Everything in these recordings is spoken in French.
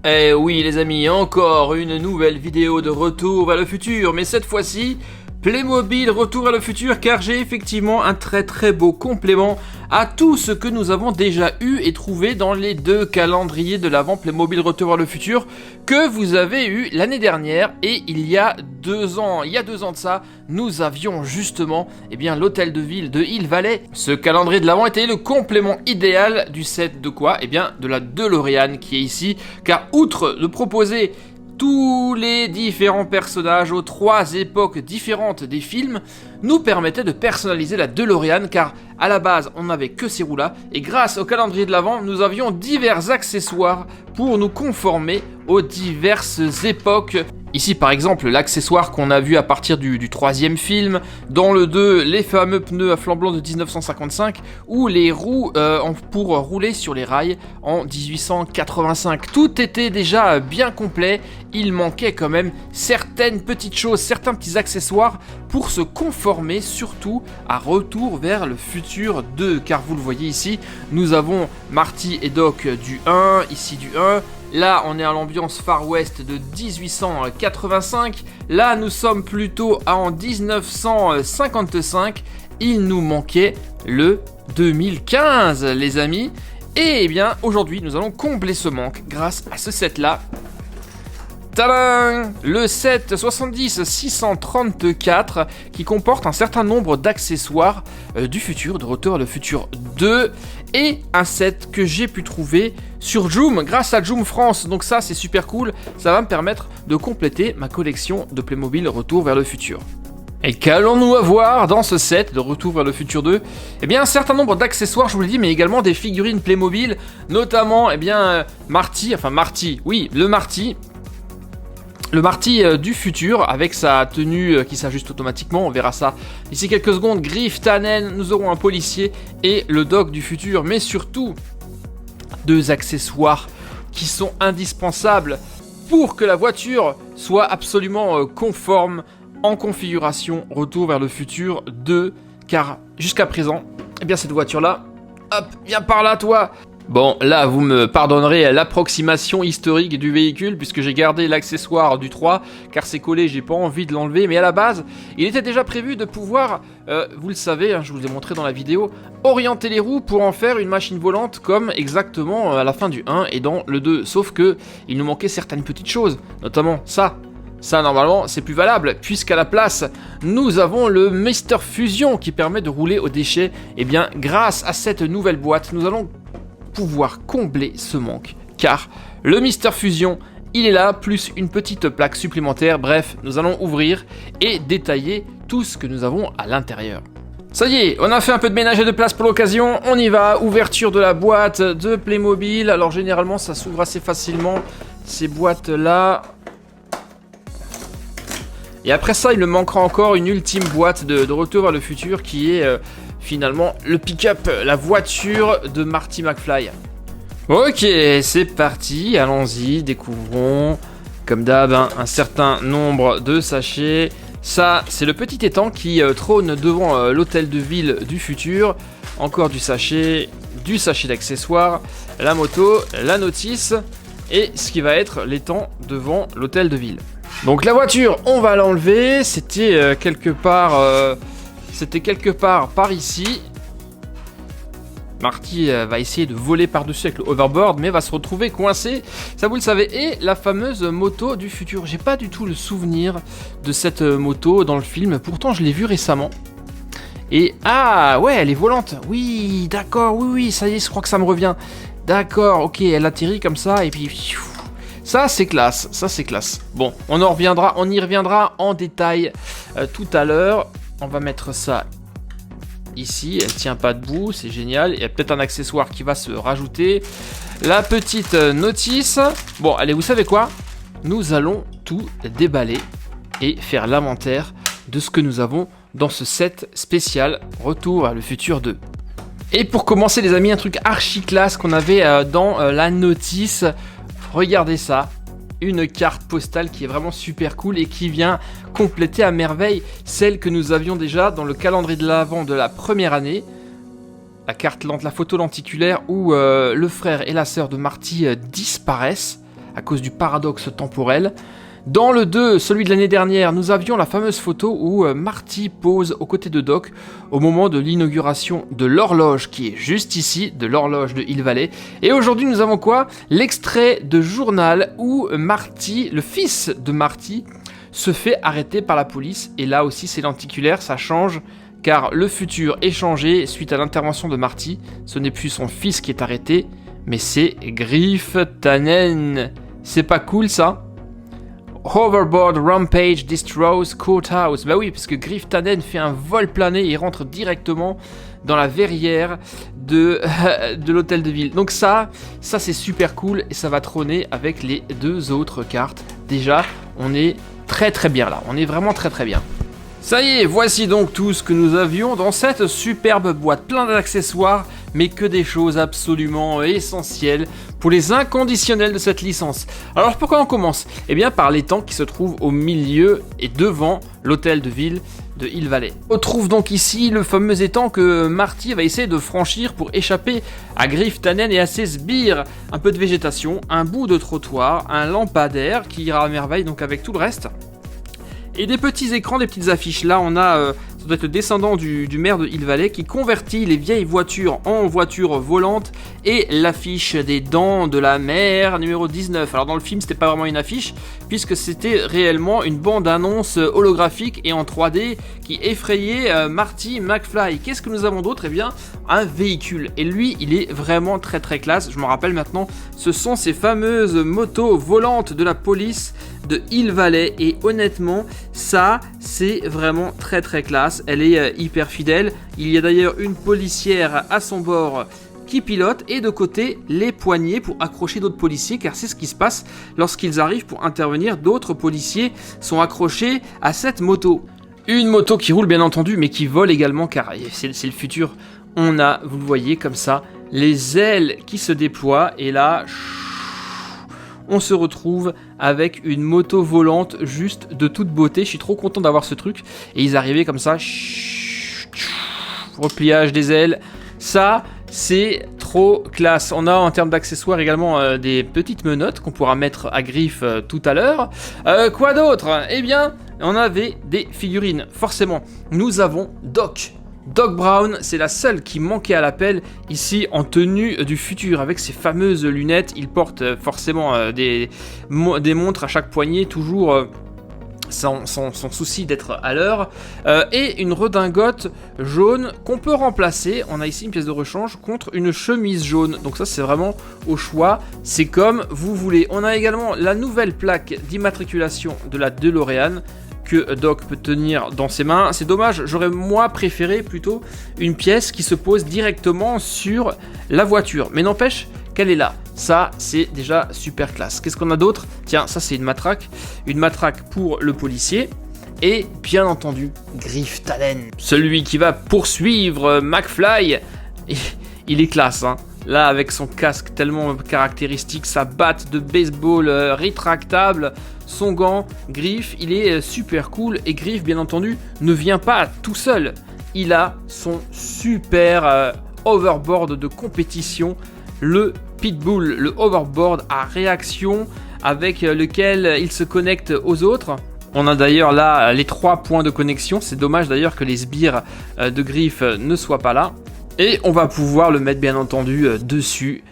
Eh oui les amis, encore une nouvelle vidéo de Retour vers le futur, mais cette fois-ci, Playmobil Retour vers le futur, car j'ai effectivement un très beau complément à tout ce que nous avons déjà eu et trouvé dans les deux calendriers de l'avant Playmobil Retour vers le futur que vous avez eu l'année dernière et il y a 2 ans. Il y a 2 ans de ça, nous avions justement l'hôtel de ville de Hill Valley. Ce calendrier de l'avant était le complément idéal du set de quoi? De la DeLorean qui est ici, car outre de proposer tous les différents personnages aux 3 époques différentes des films nous permettaient de personnaliser la DeLorean, car à la base on n'avait que ces roues-là et grâce au calendrier de l'avant nous avions divers accessoires pour nous conformer aux diverses époques. Ici par exemple l'accessoire qu'on a vu à partir du 3e film, dans le 2 les fameux pneus à flanc blanc de 1955 ou les roues pour rouler sur les rails en 1885. Tout était déjà bien complet, il manquait quand même certaines petites choses, certains petits accessoires pour se conformer surtout à Retour vers le futur 2, car vous le voyez ici, nous avons Marty et Doc du 1, ici du 1. Là, on est à l'ambiance Far West de 1885. Là, nous sommes plutôt en 1955. Il nous manquait le 2015, les amis. Et aujourd'hui, nous allons combler ce manque grâce à ce set-là. Tadam! Le set 70-634 qui comporte un certain nombre d'accessoires du futur, de Retour vers le futur 2, et un set que j'ai pu trouver sur Joom grâce à Joom France. Donc ça c'est super cool, ça va me permettre de compléter ma collection de Playmobil Retour vers le futur. Et qu'allons-nous avoir dans ce set de Retour vers le futur 2? Un certain nombre d'accessoires, je vous l'ai dit, mais également des figurines Playmobil, notamment Marty, le Marty du futur, avec sa tenue qui s'ajuste automatiquement, on verra ça d'ici quelques secondes. Griff Tannen, nous aurons un policier et le Doc du futur, mais surtout 2 accessoires qui sont indispensables pour que la voiture soit absolument conforme en configuration Retour vers le futur 2, car jusqu'à présent, cette voiture-là, hop, viens par là toi! Bon, là, vous me pardonnerez l'approximation historique du véhicule, puisque j'ai gardé l'accessoire du 3, car c'est collé, j'ai pas envie de l'enlever, mais à la base, il était déjà prévu de pouvoir, vous le savez, je vous ai montré dans la vidéo, orienter les roues pour en faire une machine volante, comme exactement à la fin du 1 et dans le 2, sauf que il nous manquait certaines petites choses, notamment ça. Ça, normalement, c'est plus valable, puisqu'à la place, nous avons le Mr Fusion, qui permet de rouler aux déchets. Grâce à cette nouvelle boîte, nous allons pouvoir combler ce manque, car le Mr Fusion il est là, plus une petite plaque supplémentaire. Bref, nous allons ouvrir et détailler tout ce que nous avons à l'intérieur. Ça y est, on a fait un peu de ménage et de place pour l'occasion, on y va. Ouverture de la boîte de Playmobil. Alors généralement ça s'ouvre assez facilement, ces boîtes là. Et après ça il me manquera encore une ultime boîte de Retour vers le futur, qui est finalement le pick-up, la voiture de Marty McFly. Ok, c'est parti, allons-y, découvrons comme d'hab un certain nombre de sachets. Ça, c'est le petit étang qui trône devant l'hôtel de ville du futur. Encore du sachet d'accessoires, la moto, la notice et ce qui va être l'étang devant l'hôtel de ville. Donc la voiture, on va l'enlever, c'était quelque part par ici. Marty va essayer de voler par-dessus avec le hoverboard, mais va se retrouver coincé, ça vous le savez. Et la fameuse moto du futur, j'ai pas du tout le souvenir de cette moto dans le film, pourtant je l'ai vue récemment. Et ah ouais, elle est volante, oui d'accord, oui ça y est, je crois que ça me revient. D'accord, ok, elle atterrit comme ça et puis... Ça c'est classe, Bon, on y reviendra en détail tout à l'heure. On va mettre ça ici, elle tient pas debout, c'est génial. Il y a peut-être un accessoire qui va se rajouter. La petite notice. Bon, allez, vous savez quoi? Nous allons tout déballer et faire l'inventaire de ce que nous avons dans ce set spécial Retour vers le futur 2. Et pour commencer les amis, un truc archi classe qu'on avait dans la notice. Regardez ça, une carte postale qui est vraiment super cool et qui vient compléter à merveille celle que nous avions déjà dans le calendrier de l'avant de la première année. La photo lenticulaire où le frère et la sœur de Marty disparaissent à cause du paradoxe temporel. Dans le 2, celui de l'année dernière, nous avions la fameuse photo où Marty pose aux côtés de Doc au moment de l'inauguration de l'horloge qui est juste ici, de l'horloge de Hill Valley. Et aujourd'hui, nous avons quoi? L'extrait de journal où Marty, le fils de Marty, se fait arrêter par la police. Et là aussi, c'est lenticulaire, ça change, car le futur est changé suite à l'intervention de Marty. Ce n'est plus son fils qui est arrêté, mais c'est Griff Tannen. C'est pas cool ça? Hoverboard Rampage destroys courthouse. Bah oui, parce que Griff Tannen fait un vol plané et il rentre directement dans la verrière de l'hôtel de ville. Donc ça c'est super cool et ça va trôner avec les 2 autres cartes. Déjà, on est très très bien là. On est vraiment très très bien. Ça y est, voici donc tout ce que nous avions dans cette superbe boîte, plein d'accessoires, mais que des choses absolument essentielles pour les inconditionnels de cette licence. Alors pourquoi on commence? Eh bien par l'étang qui se trouve au milieu et devant l'hôtel de ville de Hill Valley. On trouve donc ici le fameux étang que Marty va essayer de franchir pour échapper à Griff Tannen et à ses sbires. Un peu de végétation, un bout de trottoir, un lampadaire qui ira à merveille donc avec tout le reste. Et des petits écrans, des petites affiches. Là, on a, ça doit être le descendant du maire de Hill Valley qui convertit les vieilles voitures en voitures volantes et l'affiche des Dents de la Mer numéro 19. Alors dans le film, c'était pas vraiment une affiche puisque c'était réellement une bande-annonce holographique et en 3D qui effrayait Marty McFly. Qu'est-ce que nous avons d'autre? Eh bien, un véhicule. Et lui, il est vraiment très très classe. Je me rappelle maintenant, ce sont ces fameuses motos volantes de la police de Hill Valley et honnêtement ça c'est vraiment très très classe, elle est hyper fidèle. Il y a d'ailleurs une policière à son bord qui pilote et de côté les poignées pour accrocher d'autres policiers car c'est ce qui se passe lorsqu'ils arrivent pour intervenir. D'autres policiers sont accrochés à cette moto, une moto qui roule bien entendu mais qui vole également car c'est le futur. On a, vous le voyez comme ça, les ailes qui se déploient et là on se retrouve avec une moto volante juste de toute beauté. Je suis trop content d'avoir ce truc. Et ils arrivaient comme ça. Repliage des ailes. Ça, c'est trop classe. On a en termes d'accessoires également des petites menottes qu'on pourra mettre à Griff tout à l'heure. Quoi d'autre? Eh bien, on avait des figurines. Forcément, nous avons Doc. Doc Brown, c'est la seule qui manquait à l'appel ici en tenue du futur avec ses fameuses lunettes. Il porte forcément des montres à chaque poignet, toujours son souci d'être à l'heure, et une redingote jaune qu'on peut remplacer. On a ici une pièce de rechange contre une chemise jaune, donc ça c'est vraiment au choix, c'est comme vous voulez. On a également la nouvelle plaque d'immatriculation de la DeLorean que Doc peut tenir dans ses mains. C'est dommage, j'aurais moi préféré plutôt une pièce qui se pose directement sur la voiture, mais n'empêche qu'elle est là. Ça, c'est déjà super classe. Qu'est-ce qu'on a d'autre? Tiens, ça c'est une matraque pour le policier. Et bien entendu, Griff Tannen, celui qui va poursuivre McFly. Il est classe, hein. Là, avec son casque tellement caractéristique, sa batte de baseball rétractable, son gant, Griff, il est super cool. Et Griff, bien entendu, ne vient pas tout seul. Il a son super overboard de compétition, le Pitbull, le overboard à réaction avec lequel il se connecte aux autres. On a d'ailleurs là les 3 points de connexion. C'est dommage d'ailleurs que les sbires de Griff ne soient pas là. Et on va pouvoir le mettre bien entendu dessus,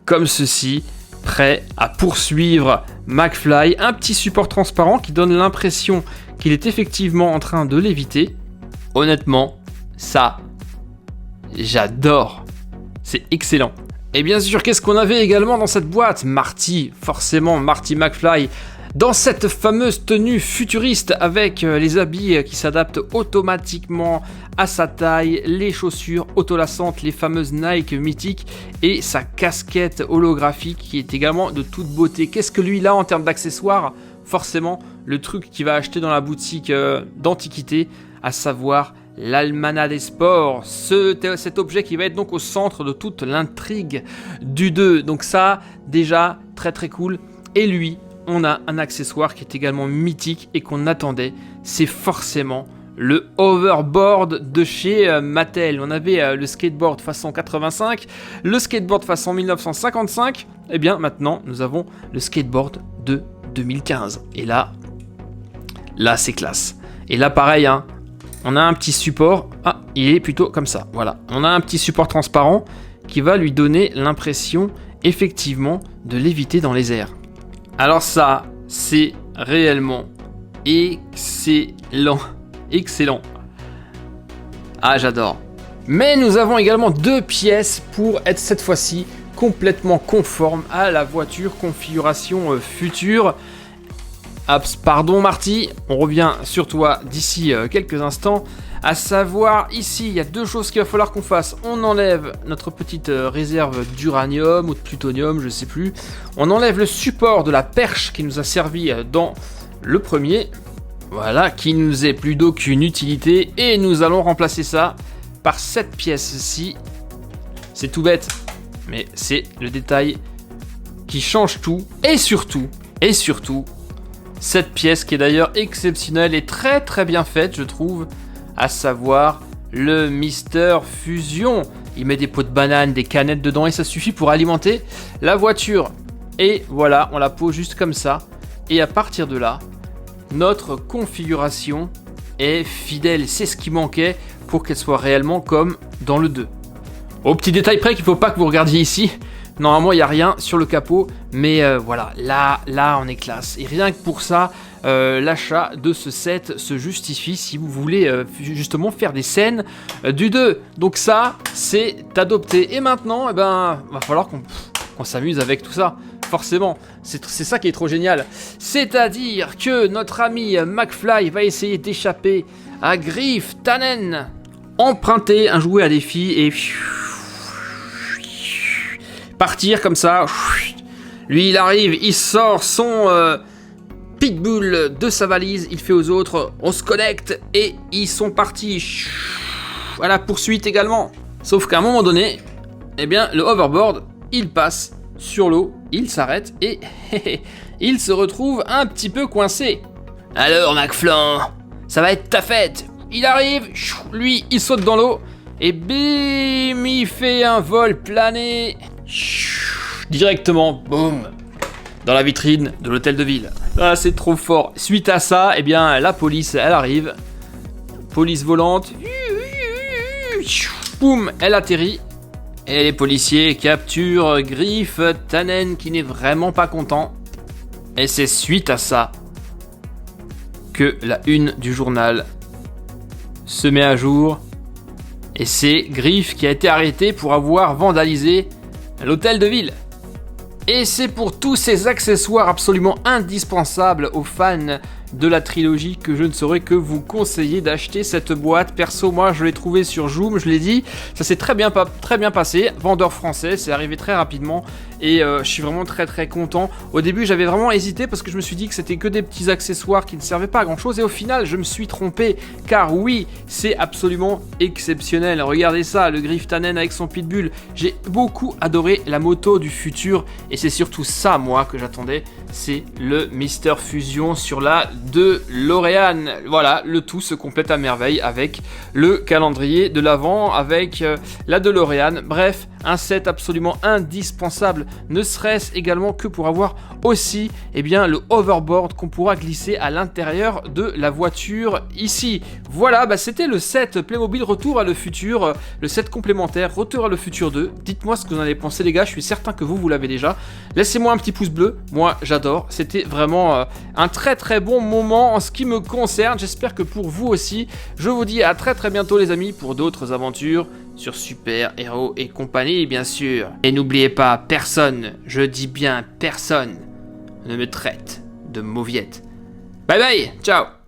comme ceci, prêt à poursuivre McFly. Un petit support transparent qui donne l'impression qu'il est effectivement en train de l'éviter. Honnêtement, ça, j'adore. C'est excellent. Et bien sûr, qu'est-ce qu'on avait également dans cette boîte? Marty, forcément, Marty McFly. Dans cette fameuse tenue futuriste avec les habits qui s'adaptent automatiquement à sa taille, les chaussures autolassantes, les fameuses Nike mythiques et sa casquette holographique qui est également de toute beauté. Qu'est-ce que lui là en termes d'accessoires? Forcément le truc qu'il va acheter dans la boutique d'antiquité, à savoir l'Almanach des Sports, cet objet qui va être donc au centre de toute l'intrigue du 2. Donc ça, déjà, très très cool. Et lui, on a un accessoire qui est également mythique et qu'on attendait, c'est forcément le hoverboard de chez Mattel. On avait le skateboard façon 85, le skateboard façon 1955. Et bien maintenant, nous avons le skateboard de 2015. Et là c'est classe. Et là pareil, hein, on a un petit support. Ah, il est plutôt comme ça. Voilà, on a un petit support transparent qui va lui donner l'impression effectivement de léviter dans les airs. Alors ça, c'est réellement excellent. Excellent. Ah, j'adore. Mais nous avons également 2 pièces pour être cette fois-ci complètement conforme à la voiture configuration future. Pardon Marty, on revient sur toi d'ici quelques instants. À savoir, ici, il y a 2 choses qu'il va falloir qu'on fasse. On enlève notre petite réserve d'uranium ou de plutonium, je sais plus. On enlève le support de la perche qui nous a servi dans le premier. Voilà, qui nous est plus d'aucune utilité. Et nous allons remplacer ça par cette pièce-ci. C'est tout bête, mais c'est le détail qui change tout. Et surtout, cette pièce qui est d'ailleurs exceptionnelle et très très bien faite, je trouve. À savoir le Mister Fusion. Il met des pots de banane, des canettes dedans et ça suffit pour alimenter la voiture. Et voilà, on la pose juste comme ça. Et à partir de là, notre configuration est fidèle. C'est ce qui manquait pour qu'elle soit réellement comme dans le 2. Au petit détail près qu'il ne faut pas que vous regardiez ici. Normalement, il n'y a rien sur le capot. Mais voilà, là, on est classe. Et rien que pour ça, l'achat de ce set se justifie si vous voulez justement faire des scènes du 2. Donc ça, c'est adopté. Et maintenant, eh ben, va falloir qu'on s'amuse avec tout ça. Forcément, c'est ça qui est trop génial. C'est-à-dire que notre ami McFly va essayer d'échapper à Griff Tannen. Emprunter un jouet à défi et partir comme ça. Lui, il arrive, il sort son pitbull de sa valise, il fait aux autres, on se connecte et ils sont partis à la poursuite également. Sauf qu'à un moment donné, eh bien, le hoverboard, il passe sur l'eau, il s'arrête et il se retrouve un petit peu coincé. Alors McFly, ça va être ta fête. Il arrive, lui il saute dans l'eau et bim, il fait un vol plané directement, boum, dans la vitrine de l'hôtel de ville. Ah, c'est trop fort. Suite à ça, eh bien la police elle arrive, police volante, boum, elle atterrit. Et les policiers capturent Griff Tannen qui n'est vraiment pas content. Et c'est suite à ça que la une du journal se met à jour. Et c'est Griff qui a été arrêté pour avoir vandalisé l'hôtel de ville. Et c'est pour tous ces accessoires absolument indispensables aux fans de la trilogie que je ne saurais que vous conseiller d'acheter cette boîte. Perso, moi je l'ai trouvée sur Joom, je l'ai dit, ça s'est très bien passé. Vendeur français, c'est arrivé très rapidement et je suis vraiment très très content. Au début j'avais vraiment hésité parce que je me suis dit que c'était que des petits accessoires qui ne servaient pas à grand chose et au final je me suis trompé car oui, c'est absolument exceptionnel. Regardez ça, le Griff Tannen avec son pitbull. J'ai beaucoup adoré la moto du futur et c'est surtout ça moi que j'attendais, c'est le Mister Fusion sur la DeLorean. Voilà, le tout se complète à merveille avec le calendrier de l'Avent, avec la DeLorean. Bref, un set absolument indispensable, ne serait-ce également que pour avoir aussi le hoverboard qu'on pourra glisser à l'intérieur de la voiture ici. Voilà, c'était le set Playmobil Retour à le futur, le set complémentaire Retour à le futur 2. Dites-moi ce que vous en avez pensé les gars, je suis certain que vous l'avez déjà. Laissez-moi un petit pouce bleu, moi j'adore, c'était vraiment un très très bon moment en ce qui me concerne, j'espère que pour vous aussi. Je vous dis à très très bientôt les amis pour d'autres aventures sur Super Héros et compagnie bien sûr. Et n'oubliez pas, personne, je dis bien personne, ne me traite de mauviette. Bye bye, ciao.